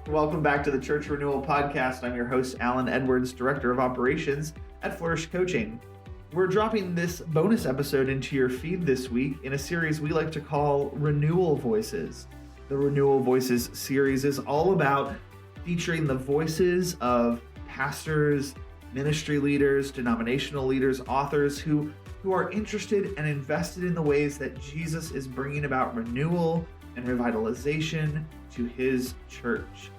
Welcome back to the Church Renewal podcast. I'm your host, Alan Edwards, Director of Operations at Flourish Coaching. We're dropping this bonus episode into your feed this week in a series we like to call Renewal Voices. The Renewal Voices series is all about featuring the voices of pastors, ministry leaders, denominational leaders, authors who are interested and invested in the ways that Jesus is bringing about renewal and revitalization to his church.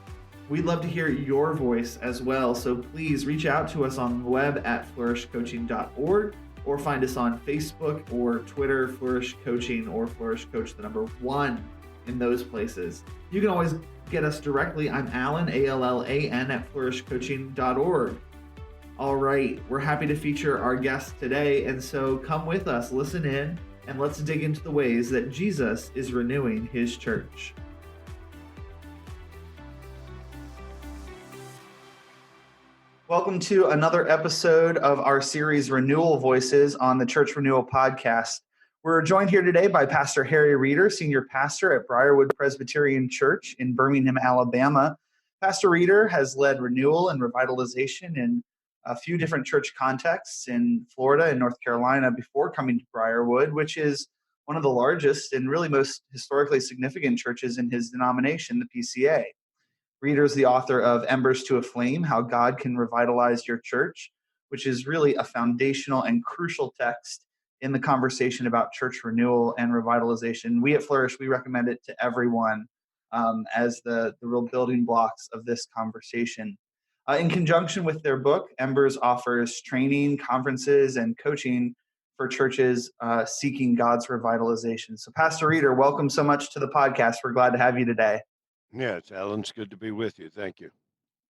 We'd love to hear your voice as well, so please reach out to us on the web at flourishcoaching.org or find us on Facebook or Twitter, Flourish Coaching, or Flourish Coach, the number 1 in those places. You can always get us directly. I'm Alan, A-L-L-A-N, at flourishcoaching.org. All right, we're happy to feature our guest today, and so come with us, listen in, and let's dig into the ways that Jesus is renewing his church. Welcome to another episode of our series Renewal Voices on the Church Renewal podcast. We're joined here today by Pastor Harry Reeder, Senior Pastor at Briarwood Presbyterian Church in Birmingham, Alabama. Pastor Reeder has led renewal and revitalization in a few different church contexts in Florida and North Carolina before coming to Briarwood, which is one of the largest and really most historically significant churches in his denomination, the PCA. Reeder is the author of Embers to a Flame, How God Can Revitalize Your Church, which is really a foundational and crucial text in the conversation about church renewal and revitalization. We at Flourish, we recommend it to everyone as the real building blocks of this conversation. In conjunction with their book, Embers offers training, conferences, and coaching for churches seeking God's revitalization. So Pastor Reeder, welcome so much to the podcast. We're glad to have you today. Yeah, Alan, it's good to be with you. Thank you.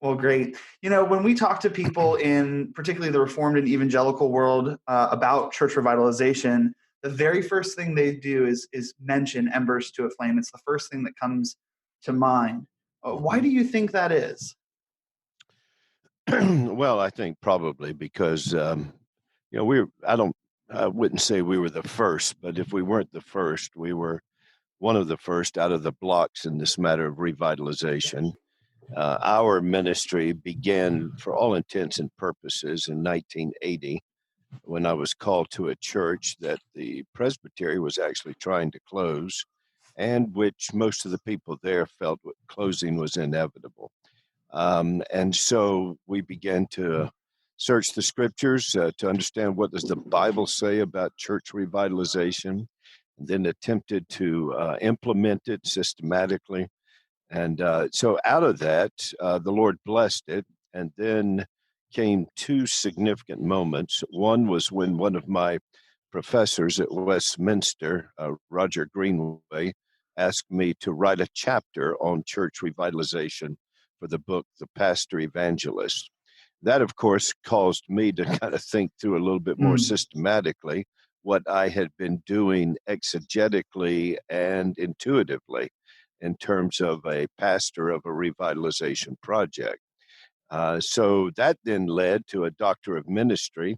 Well, great. You know, when we talk to people in particularly the Reformed and evangelical world about church revitalization, the very first thing they do is mention Embers to a Flame. It's the first thing that comes to mind. Why do you think that is? Well, I think probably because, I wouldn't say we were the first, but if we weren't the first, we were one of the first out of the blocks in this matter of revitalization. Our ministry began, for all intents and purposes, in 1980, when I was called to a church that the presbytery was actually trying to close, and which most of the people there felt closing was inevitable. And so we began to search the scriptures to understand what does the Bible say about church revitalization, and then attempted to implement it systematically. And so out of that, the Lord blessed it. And then came two significant moments. One was when one of my professors at Westminster, Roger Greenway, asked me to write a chapter on church revitalization for the book, The Pastor Evangelist. That, of course, caused me to kind of think through a little bit more systematically what I had been doing exegetically and intuitively in terms of a pastor of a revitalization project. So that then led to a doctor of ministry.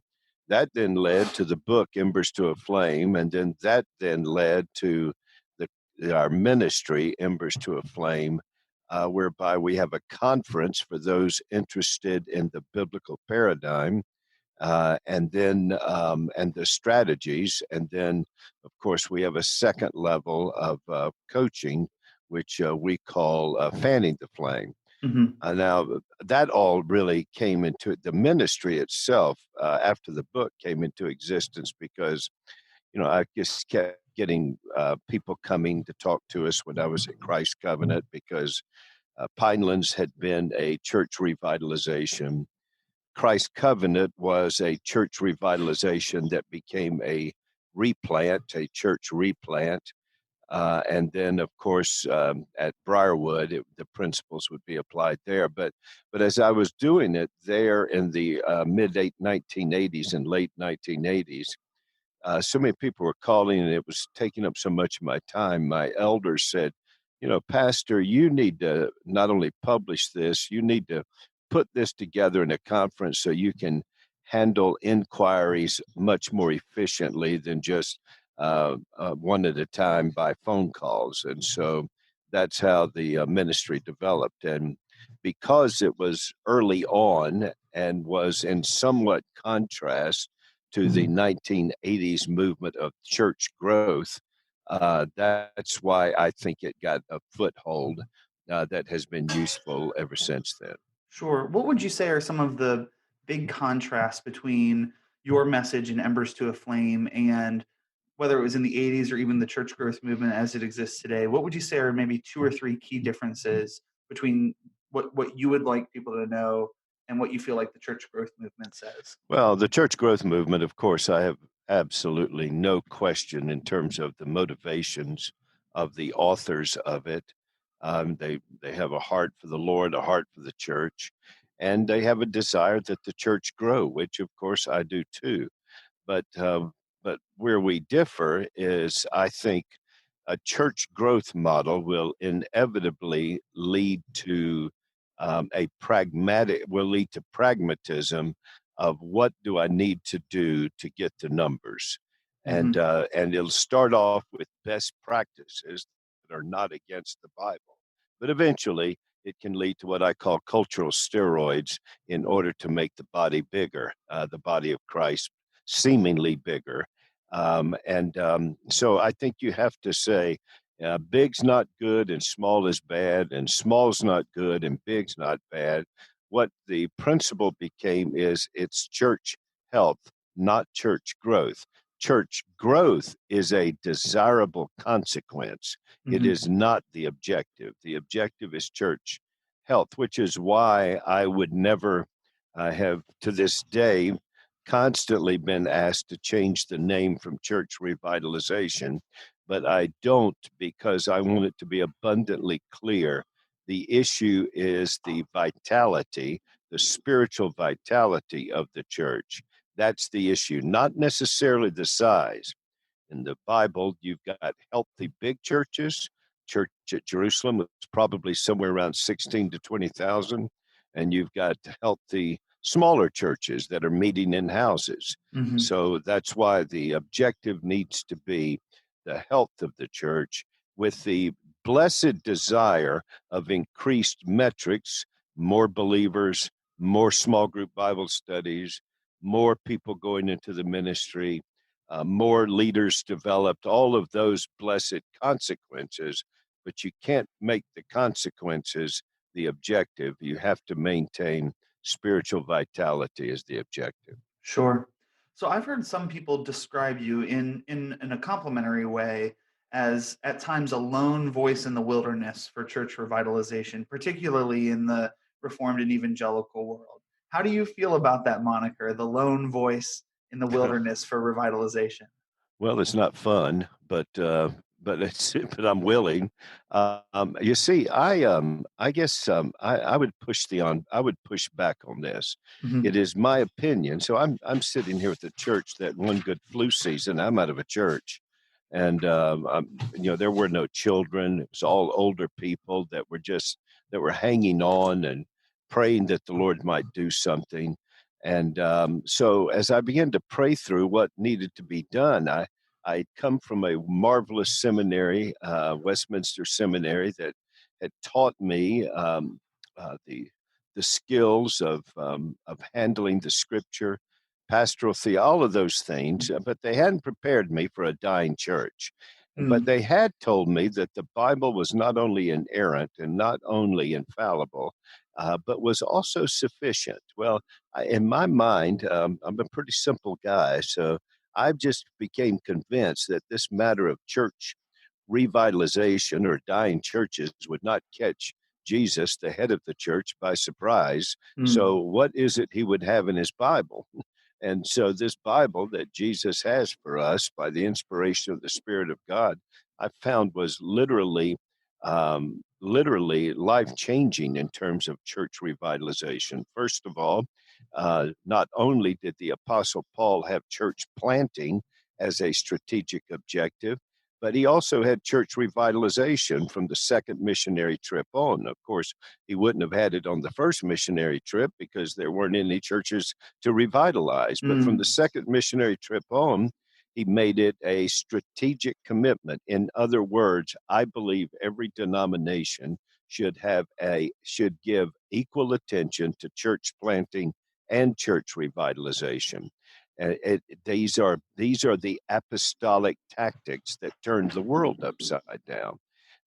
That then led to the book Embers to a Flame, and then that then led to our ministry, Embers to a Flame, whereby we have a conference for those interested in the biblical paradigm. And the strategies. And then, of course, we have a second level of coaching, which we call fanning the flame. Mm-hmm. Now, that all really came into the ministry itself after the book came into existence because, I just kept getting people coming to talk to us when I was at Christ Covenant because Pinelands had been a church revitalization. Christ Covenant was a church revitalization that became a church replant. And then, of course, at Briarwood, the principles would be applied there. But as I was doing it there in the mid-1980s and late 1980s, so many people were calling and it was taking up so much of my time. My elders said, Pastor, you need to not only publish this, you need to put this together in a conference so you can handle inquiries much more efficiently than just one at a time by phone calls. And so that's how the ministry developed. And because it was early on and was in somewhat contrast to the Mhm. 1980s movement of church growth. That's why I think it got a foothold that has been useful ever since then. Sure. What would you say are some of the big contrasts between your message in Embers to a Flame and whether it was in the 80s or even the church growth movement as it exists today? What would you say are maybe two or three key differences between what you would like people to know and what you feel like the church growth movement says? Well, the church growth movement, of course, I have absolutely no question in terms of the motivations of the authors of it. They have a heart for the Lord, a heart for the church, and they have a desire that the church grow, which, of course, I do too. But where we differ is, I think, a church growth model will inevitably lead to will lead to pragmatism of what do I need to do to get the numbers, Hmm. and it'll start off with best practices that are not against the Bible, but eventually it can lead to what I call cultural steroids in order to make the body bigger, the body of Christ seemingly bigger. So I think you have to say big's not good and small is bad, and small's not good and big's not bad. What the principle became is it's church health, not church growth. Church growth is a desirable consequence. It Hmm. is not the objective. The objective is church health, which is why I would never have to this day constantly been asked to change the name from church revitalization, but I don't because I want it to be abundantly clear. The issue is the vitality, the spiritual vitality of the church. That's the issue, not necessarily the size. In the Bible, you've got healthy big churches. Church at Jerusalem was probably somewhere around 16 to 20,000. And you've got healthy smaller churches that are meeting in houses. Hmm. So that's why the objective needs to be the health of the church with the blessed desire of increased metrics, more believers, more small group Bible studies, more people going into the ministry, more leaders developed, all of those blessed consequences, but you can't make the consequences the objective. You have to maintain spiritual vitality as the objective. Sure. So I've heard some people describe you in a complimentary way as at times a lone voice in the wilderness for church revitalization, particularly in the Reformed and evangelical world. How do you feel about that moniker, the lone voice in the wilderness for revitalization? Well, it's not fun, but it's but I'm willing. You see, I guess I would I would push back on this. Hmm. It is my opinion. So I'm sitting here with a church that one good flu season I'm out of a church, and there were no children. It was all older people that were hanging on and praying that the Lord might do something. And so as I began to pray through what needed to be done, I come from a marvelous seminary, Westminster Seminary, that had taught me the skills of handling the Scripture, pastoral theology, all of those things. But they hadn't prepared me for a dying church. But Mm. they had told me that the Bible was not only inerrant and not only infallible, but was also sufficient. Well, in my mind, I'm a pretty simple guy, so I just became convinced that this matter of church revitalization or dying churches would not catch Jesus, the head of the church, by surprise. Mm. So, what is it he would have in his Bible? And so, this Bible that Jesus has for us by the inspiration of the Spirit of God, I found was literally life changing in terms of church revitalization. First of all, not only did the Apostle Paul have church planting as a strategic objective, but he also had church revitalization from the second missionary trip on. Of course, he wouldn't have had it on the first missionary trip because there weren't any churches to revitalize. But from the Mm. second missionary trip on, he made it a strategic commitment. In other words, I believe every denomination should give equal attention to church planting and church revitalization. These are the apostolic tactics that turned the world upside down.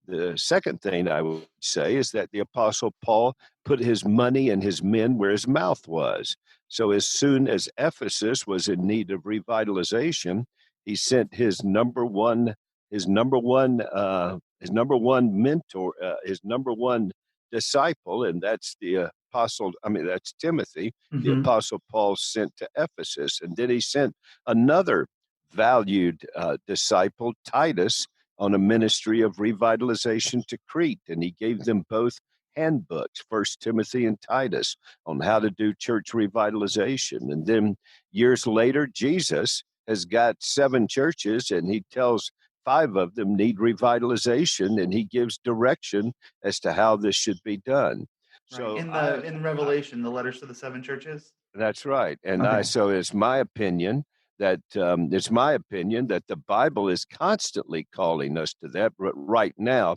The second thing I would say is that the Apostle Paul put his money and his men where his mouth was. So as soon as Ephesus was in need of revitalization, he sent his number one mentor, his number one disciple, and that's the apostle. I mean, that's Timothy. The Hmm. Apostle Paul sent to Ephesus, and then he sent another valued disciple, Titus, on a ministry of revitalization to Crete, and he gave them both handbooks, First Timothy and Titus, on how to do church revitalization. And then years later, Jesus has got 7 churches, and he tells 5 of them need revitalization, and he gives direction as to how this should be done. Right. So In Revelation, the letters to the 7 churches. that's right. And Okay. so it's my opinion that the Bible is constantly calling us to that. But right now,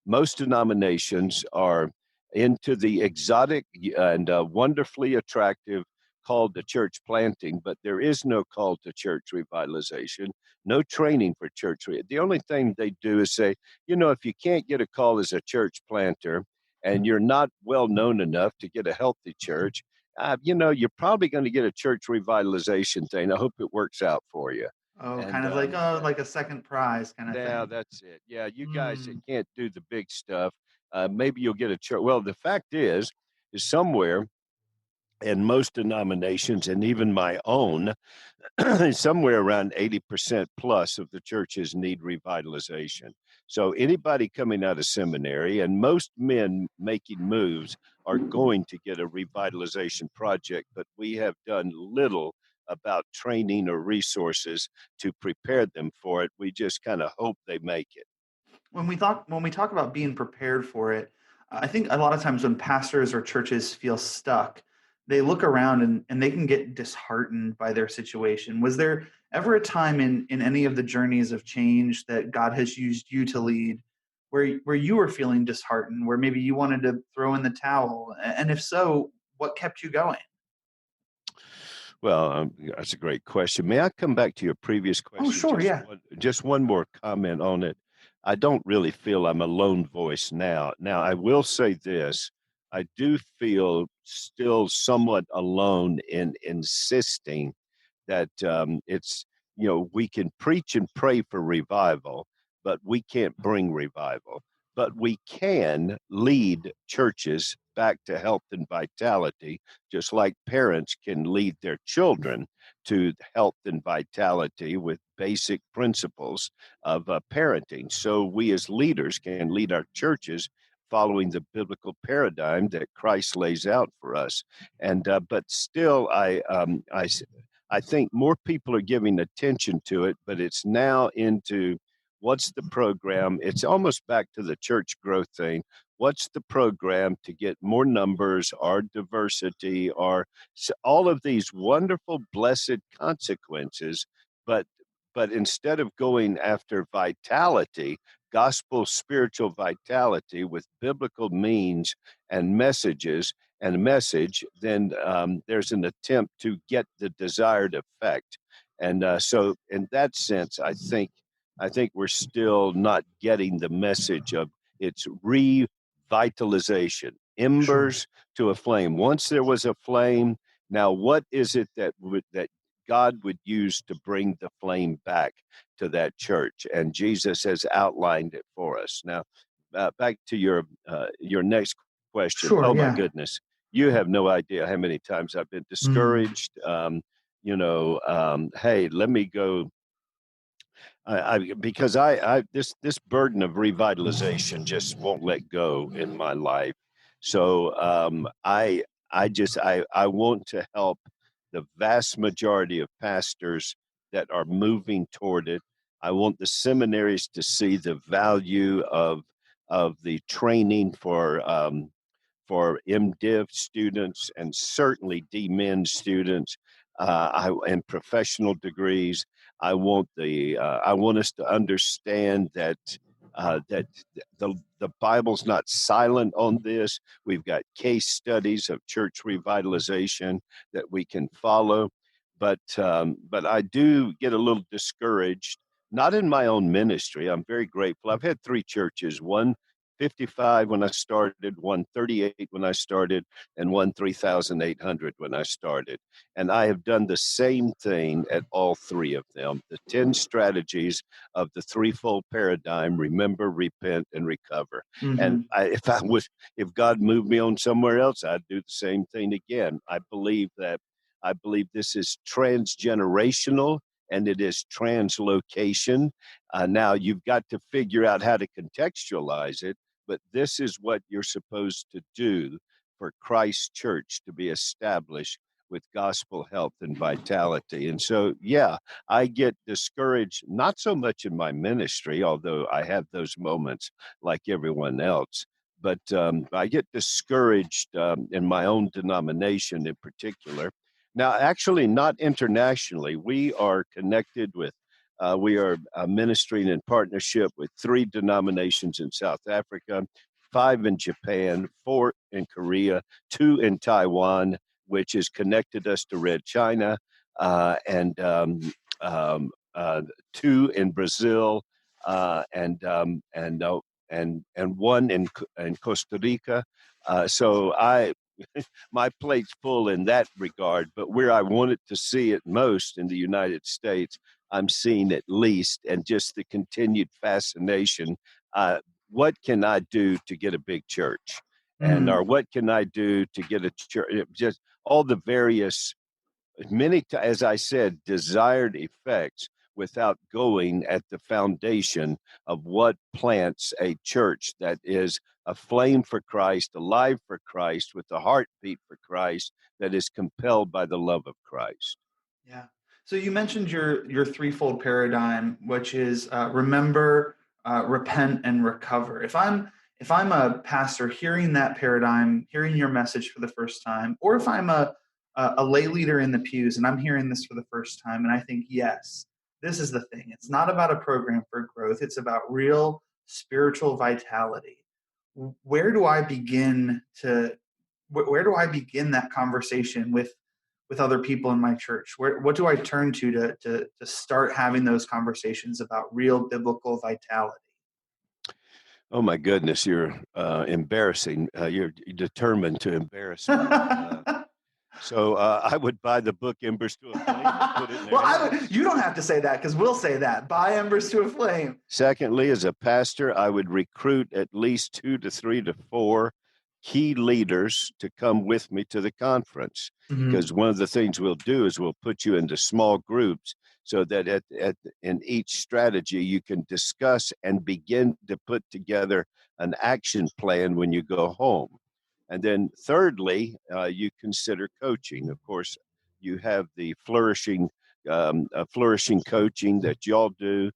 most denominations are into the exotic and wonderfully attractive call to church planting, but there is no call to church revitalization, no training for The only thing they do is say, if you can't get a call as a church planter and you're not well known enough to get a healthy church, you're probably going to get a church revitalization thing. I hope it works out for you. Oh, kind And of like like a second prize kind of yeah, thing. that's it. Yeah, you guys that Mm. can't do the big stuff, maybe you'll get a church. Well, the fact is somewhere in most denominations, and even my own, somewhere around 80% plus of the churches need revitalization. So anybody coming out of seminary and most men making moves are going to get a revitalization project, but we have done little about training or resources to prepare them for it. We just kind of hope they make it. When we talk about being prepared for it, I think a lot of times when pastors or churches feel stuck, they look around and they can get disheartened by their situation. Was there ever a time in any of the journeys of change that God has used you to lead where you were feeling disheartened, where maybe you wanted to throw in the towel? And if so, what kept you going? Well, that's a great question. May I come back to your previous Oh, question? sure, yeah. Just one more comment on it. I don't really feel I'm a lone voice now. Now, I will say this: I do feel still somewhat alone in insisting that we can preach and pray for revival, but we can't bring revival. But we can lead churches back to health and vitality, just like parents can lead their children to health and vitality with basic principles of parenting. So we as leaders can lead our churches following the biblical paradigm that Christ lays out for us. And but still, I think more people are giving attention to it, but it's now into what's the program? It's almost back to the church growth thing. What's the program to get more numbers or diversity or all of these wonderful, blessed consequences? But instead of going after vitality, gospel spiritual vitality with biblical means and messages, and a message, then there's an attempt to get the desired effect. And so, in that sense, I think we're still not getting the message of its revitalization, Sure. embers to a flame. Once there was a flame, now what is it that God would use to bring the flame back to that church? And Jesus has outlined it for us. Now, back to your next question. Sure, Oh my yeah. goodness, you have no idea how many times I've been Mm. discouraged. Hey, let me go. Because this burden of revitalization just won't let go in my life. So I want to help the vast majority of pastors that are moving toward it. I want the seminaries to see the value of the training for MDiv students and certainly DMin students, and professional degrees. I want us to understand that that the Bible's not silent on this. We've got case studies of church revitalization that we can follow, but I do get a little discouraged. Not in my own ministry. I'm very grateful. I've had three churches. One 55 when I started, one 38 when I started, and one 3,800 when I started. And I have done the same thing at all three of them. The 10 strategies of the threefold paradigm: remember, repent, and recover. And Mm-hmm. if God moved me on somewhere else, I'd do the same thing again. I believe this is transgenerational and it is translocation. Now you've got to figure out how to contextualize it, but this is what you're supposed to do for Christ's church to be established with gospel health and vitality. And so, yeah, I get discouraged, not so much in my ministry, although I have those moments like everyone else, but I get discouraged in my own denomination in particular. Now, actually, not internationally. We are connected with, we are ministering in partnership with three denominations in South Africa, five in Japan, four in Korea, two in Taiwan, which has connected us to Red China, and two in Brazil, and one in Costa Rica. So my plate's full in that regard. But where I wanted to see it most in the United States, I'm seeing at least, and just the continued fascination. What can I do to get a big church? And or Mm. what can I do to get a church? Just all the various, many, as I said, desired effects without going at the foundation of what plants a church that is a flame for Christ, alive for Christ, with a heartbeat for Christ, that is compelled by the love of Christ. Yeah. So you mentioned your threefold paradigm, which is remember, repent, and recover. If I'm a pastor hearing that paradigm, hearing your message for the first time, or if I'm a lay leader in the pews and I'm hearing this for the first time, and I think, yes, this is the thing. It's not about a program for growth. It's about real spiritual vitality. Where do I begin to where do I begin that conversation with other people in my church? What do I turn to start having those conversations about real biblical vitality? Oh my goodness, you're embarrassing. You're determined to embarrass me. So I would buy the book Embers to a Flame and put it in their hands. You don't have to say that because we'll say that. Buy Embers to a Flame. Secondly, as a pastor, I would recruit at least 2 to 3 to 4 key leaders to come with me to the conference. Mm-hmm. Because one of the things we'll do is we'll put you into small groups so that in each strategy you can discuss and begin to put together an action plan when you go home. And then thirdly, you consider coaching. Of course, you have the flourishing coaching that y'all do.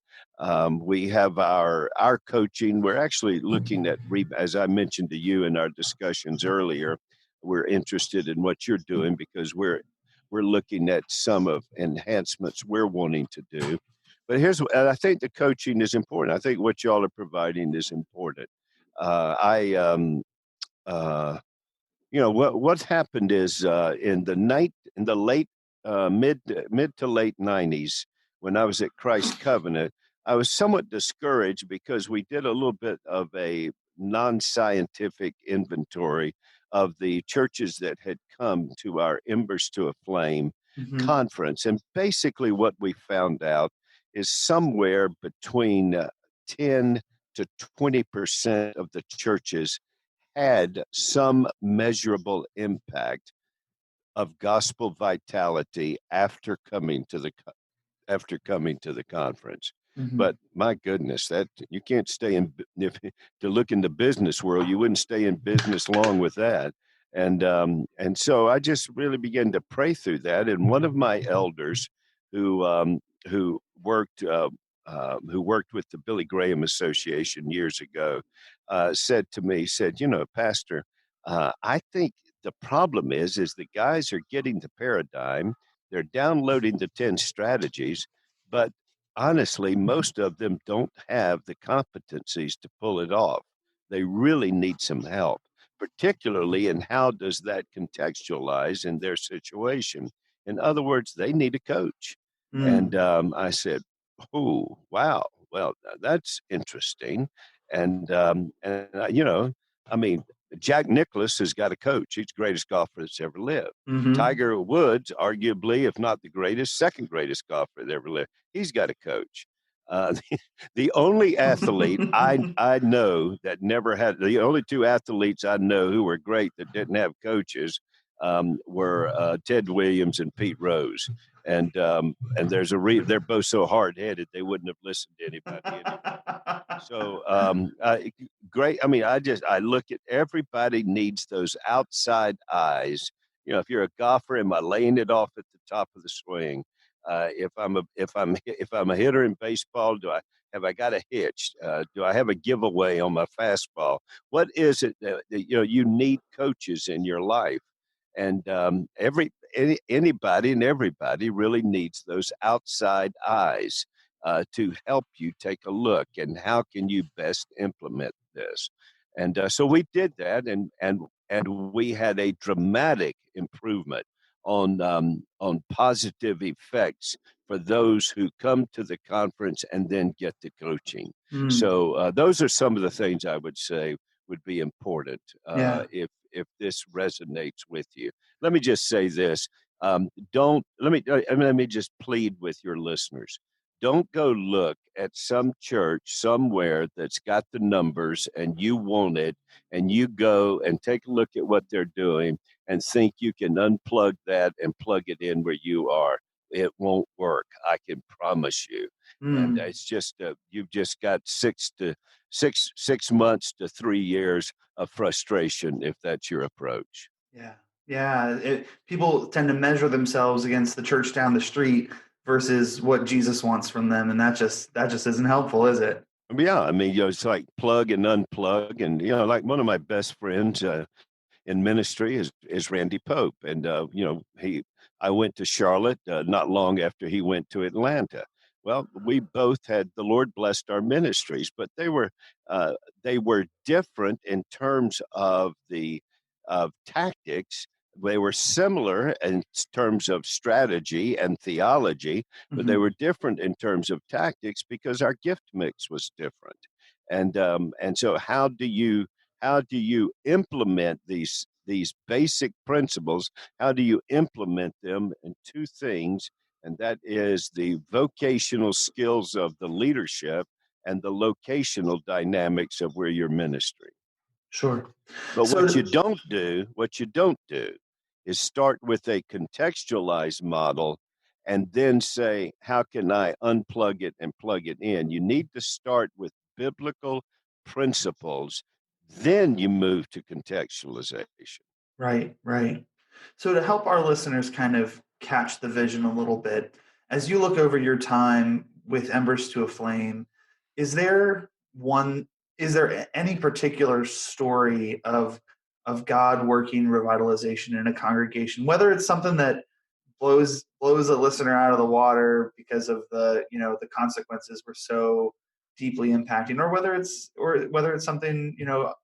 We have our coaching. We're actually looking at, as I mentioned to you in our discussions earlier, we're interested in what you're doing because we're looking at some of enhancements we're wanting to do. But and I think the coaching is important. I think what y'all are providing is important. I what's happened is in the late mid to late 90s, when I was at Christ Covenant, I was somewhat discouraged because we did a little bit of a non-scientific inventory of the churches that had come to our Embers to a Flame Mm-hmm. conference, and basically what we found out is somewhere between 10 to 20% of the churches had some measurable impact of gospel vitality after coming to the conference. Mm-hmm. But my goodness, that you can't stay in if to look in the business world, you wouldn't stay in business long with that. And so I just really began to pray through that. And one of my elders who um, who worked uh, who worked with the Billy Graham Association years ago said to me, said, Pastor, I think the problem is the guys are getting the paradigm, they're downloading the 10 strategies, but honestly, most of them don't have the competencies to pull it off. They really need some help, particularly in how does that contextualize in their situation. In other words, they need a coach. And Mm. I said, "Oh, wow. Well, that's interesting." I mean, Jack Nicklaus has got a coach. He's the greatest golfer that's ever lived. Hmm. Tiger Woods, arguably, if not the greatest, second greatest golfer that ever lived. He's got a coach. The only athlete I know that never had the only two athletes I know who were great that didn't have coaches were Ted Williams and Pete Rose. And they're both so hard headed they wouldn't have listened to anybody anyway. So great. I mean, I look at everybody needs those outside eyes. If you're a golfer, am I laying it off at the top of the swing? If I'm a hitter in baseball, have I got a hitch? Do I have a giveaway on my fastball? What is it that you need coaches in your life, and anybody and everybody really needs those outside eyes to help you take a look and how can you best implement this. And so we did that, and we had a dramatic improvement on positive effects for those who come to the conference and then get the coaching. Mm. So those are some of the things I would say would be important Yeah. if this resonates with you. Let me just say this: don't let me just plead with your listeners. Don't go look at some church somewhere that's got the numbers and you want it, and you go and take a look at what they're doing and think you can unplug that and plug it in where you are. It won't work. I can promise you. And Mm. it's just you've just got 6 months to 3 years of frustration if that's your approach. Yeah. Yeah. People tend to measure themselves against the church down the street versus what Jesus wants from them, and that just isn't helpful, is it? Yeah, I mean, it's like plug and unplug, and like one of my best friends in ministry is Randy Pope, and he I went to Charlotte not long after he went to Atlanta. Well, we both had the Lord blessed our ministries, but uh, they were different in terms of the of tactics. They were similar in terms of strategy and theology, but they Hmm. were different in terms of tactics because our gift mix was different. And so how do you implement these basic principles? How do you implement them in two things? And that is the vocational skills of the leadership and the locational dynamics of where you're ministering. Sure. But what you So, don't do is start with a contextualized model and then say, how can I unplug it and plug it in? You need to start with biblical principles, then you move to contextualization. right, right. So to help our listeners kind of catch the vision a little bit, as you look over your time with Embers to a Flame, is there one is there any particular story of God working revitalization in a congregation, whether it's something that blows a listener out of the water because of the consequences were so deeply impacting, or whether it's something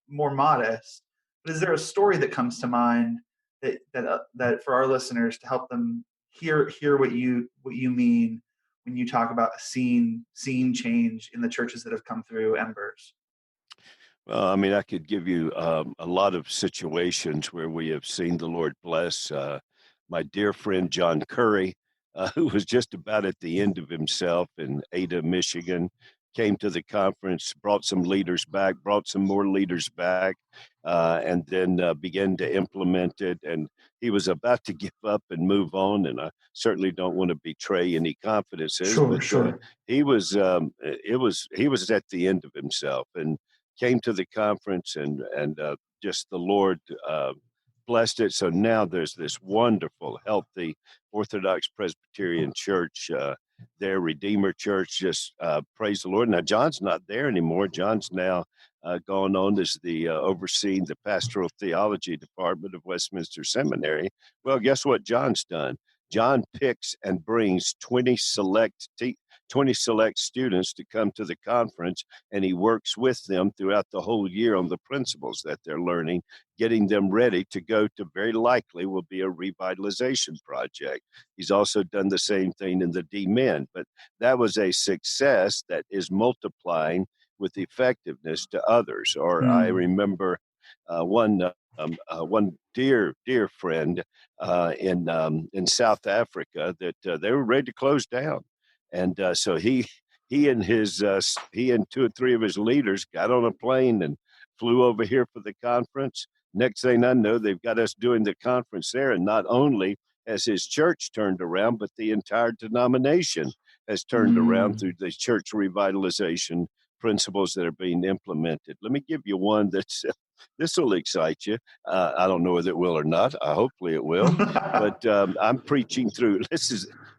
more modest. But is there a story that comes to mind that for our listeners to help them hear what you mean when you talk about seeing change in the churches that have come through Embers? Well, I mean, I could give you a lot of situations where we have seen the Lord bless. My dear friend John Curry, who was just about at the end of himself in Ada, Michigan, came to the conference, brought some leaders back, brought some more leaders back, and then began to implement it. And he was about to give up and move on. And I certainly don't want to betray any confidences, Sure, but sure. he was at the end of himself and came to the conference, and just the Lord blessed it. So now there's this wonderful, healthy Orthodox Presbyterian church, their Redeemer Church. Just praise the Lord. Now John's not there anymore. John's now gone on as the overseeing the pastoral theology department of Westminster Seminary. Well, guess what John's done? John picks and brings 20 select 20 select students to come to the conference, and he works with them throughout the whole year on the principles that they're learning, getting them ready to go to, very likely will be a revitalization project. He's also done the same thing in the D-Men, but that was a success that is multiplying with effectiveness to others. Or I remember one dear friend in South Africa that they were ready to close down, and so he and two or three of his leaders got on a plane and flew over here for the conference. Next thing I know, they've got us doing the conference there, and not only has his church turned around, but the entire denomination has turned around through the church revitalization principles that are being implemented. Let me give you one that's this will excite you. I don't know whether it will or not. Hopefully it will. But I'm preaching through.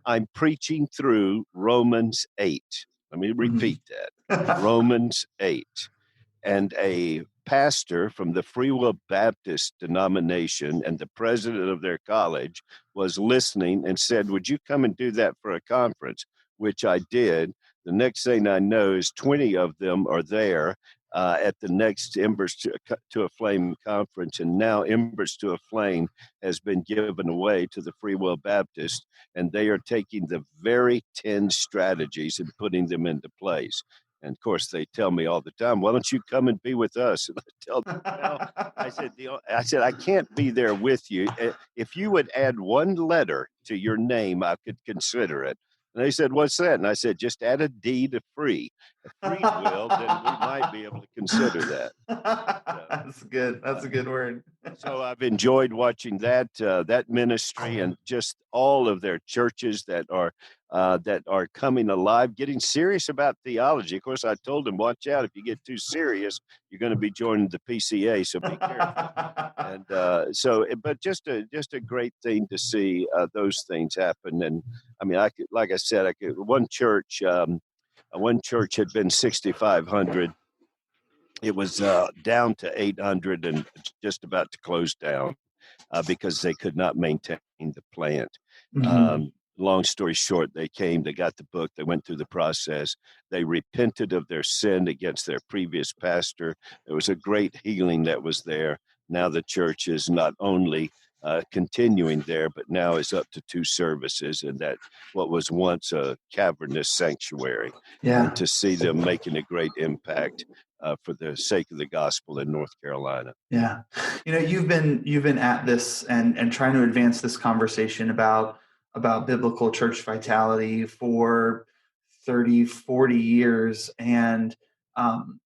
I'm preaching through Romans 8. Let me repeat that. Romans 8. And a pastor from the Free Will Baptist denomination and the president of their college was listening and said, "Would you come and do that for a conference?" Which I did. The next thing I know is 20 of them are there at the next Embers to a Flame conference. And now Embers to a Flame has been given away to the Free Will Baptist, and they are taking the very 10 strategies and putting them into place. And of course, they tell me all the time, "Why don't you come and be with us?" And I tell them, "Well," I said, "I can't be there with you. If you would add one letter to your name, I could consider it." And they said, "What's that?" And I said, "Just add a D to free. A free will, then we might be able to consider that." That's good. That's a good word. So I've enjoyed watching that ministry and just all of their churches that are coming alive, getting serious about theology. Of course, I told them, "Watch out! If you get too serious, you're going to be joining the PCA. So be careful." And but just a great thing to see those things happen. And I mean, like I said, one church had been 6,500. It was down to 800 and just about to close down because they could not maintain the plant. Long story short, they got the book, they went through the process, they repented of their sin against their previous pastor. There was a great healing that was there. Now the church is not only continuing there, but now is up to 2 services, and that what was once a cavernous sanctuary. Yeah. And to see them making a great impact for the sake of the gospel in North Carolina. Yeah. You've been at this and trying to advance this conversation about biblical church vitality for 30, 40 years. And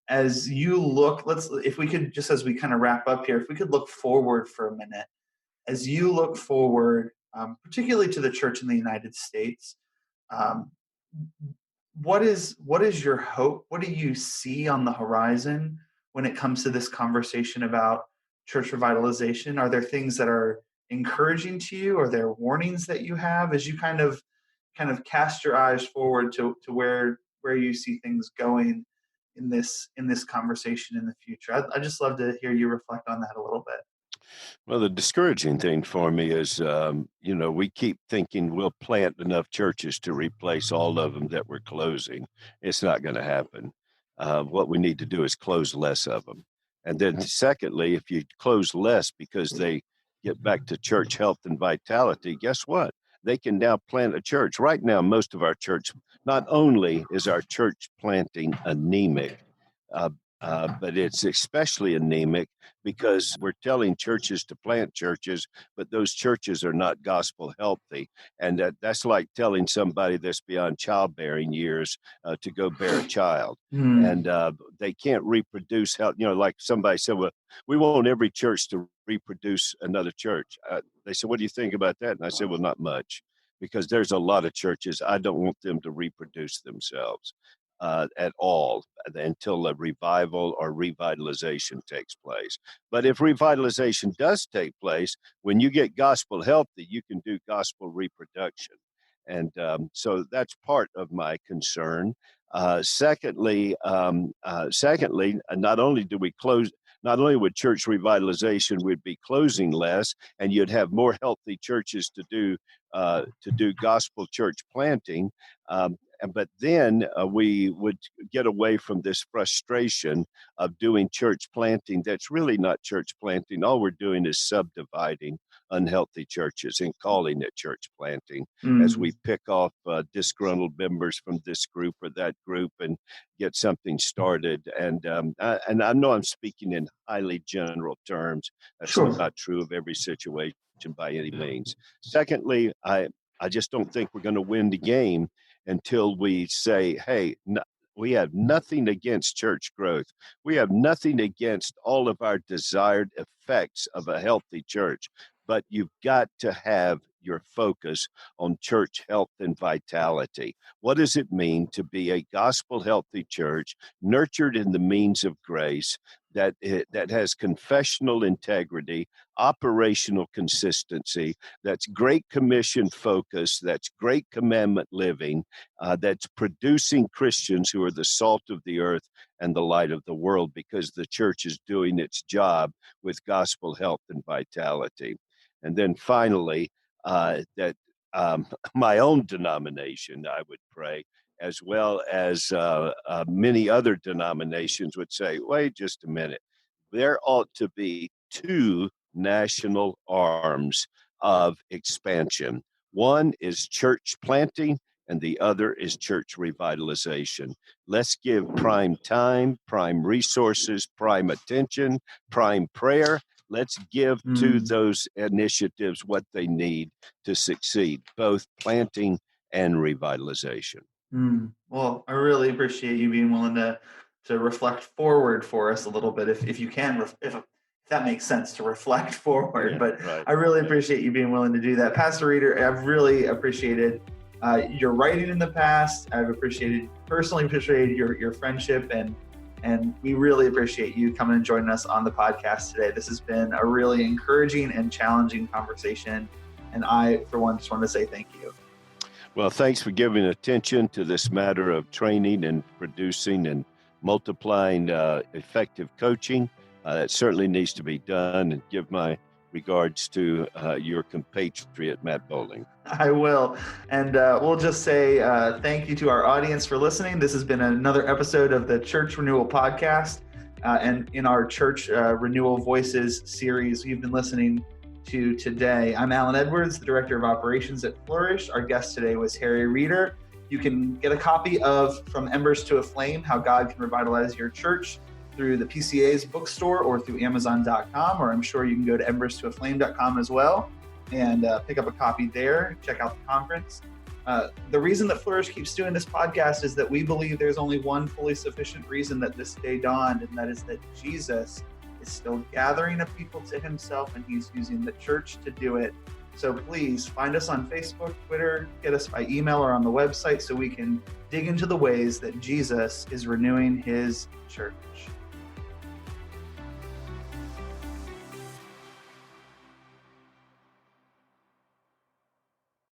as you look, if we could, just as we kind of wrap up here, if we could look forward for a minute, as you look forward, particularly to the church in the United States, what is your hope? What do you see on the horizon when it comes to this conversation about church revitalization? Are there things that are encouraging to you? Are there warnings that you have as you kind of cast your eyes forward to where you see things going in this conversation in the future? I'd just love to hear you reflect on that a little bit. Well, the discouraging thing for me is, we keep thinking we'll plant enough churches to replace all of them that we're closing. It's not going to happen. What we need to do is close less of them. And then secondly, if you close less because they get back to church health and vitality, guess what? They can now plant a church. Right now, most of our church, not only is our church planting anemic, but it's especially anemic because we're telling churches to plant churches, but those churches are not gospel healthy. And that's like telling somebody that's beyond childbearing years to go bear a child. And they can't reproduce health. Like somebody said, "Well, we want every church to reproduce another church." They said, "What do you think about that?" And I said, "Well, not much, because there's a lot of churches, I don't want them to reproduce themselves at all until a revival or revitalization takes place. But if revitalization does take place, when you get gospel healthy, you can do gospel reproduction." And so that's part of my concern. Secondly, not only would church revitalization would be closing less, and you'd have more healthy churches to do gospel church planting. but then we would get away from this frustration of doing church planting. That's really not church planting. All we're doing is subdividing unhealthy churches and calling it church planting as we pick off disgruntled members from this group or that group and get something started. And I know I'm speaking in highly general terms. That's Sure. not true of every situation by any means. Secondly, I just don't think we're going to win the game until we say, hey, we have nothing against church growth. We have nothing against all of our desired effects of a healthy church, but you've got to have your focus on church health and vitality. What does it mean to be a gospel healthy church nurtured in the means of grace that has confessional integrity, operational consistency, that's Great Commission focus, that's Great Commandment living, that's producing Christians who are the salt of the earth and the light of the world, because the church is doing its job with gospel health and vitality. And then finally, that my own denomination, I would pray, as well as many other denominations would say, wait just a minute, there ought to be two national arms of expansion. One is church planting, and the other is church revitalization. Let's give prime time, prime resources, prime attention, prime prayer. Let's give to those initiatives what they need to succeed, both planting and revitalization. Well, I really appreciate you being willing to reflect forward for us a little bit, if you can, if that makes sense, to reflect forward. Yeah, but right. I really appreciate you being willing to do that. Pastor Reeder, I've really appreciated your writing in the past. I've personally appreciated your friendship, and we really appreciate you coming and joining us on the podcast today. This has been a really encouraging and challenging conversation, and I, for one, just want to say thank you. Well, thanks for giving attention to this matter of training and producing and multiplying effective coaching. That certainly needs to be done, and give my regards to your compatriot, Matt Bowling. I will. And we'll just say thank you to our audience for listening. This has been another episode of the Church Renewal podcast. And in our Church Renewal Voices series you've been listening to today. I'm Alan Edwards, the Director of Operations at Flourish. Our guest today was Harry Reeder. You can get a copy of From Embers to a Flame, How God Can Revitalize Your Church, through the PCA's bookstore or through Amazon.com, or I'm sure you can go to emberstoaflame.com as well and pick up a copy there. Check out the conference. The reason that Flourish keeps doing this podcast is that we believe there's only one fully sufficient reason that this day dawned, and that is that Jesus is still gathering a people to himself, and he's using the church to do it. So please find us on Facebook, Twitter, get us by email or on the website so we can dig into the ways that Jesus is renewing his church.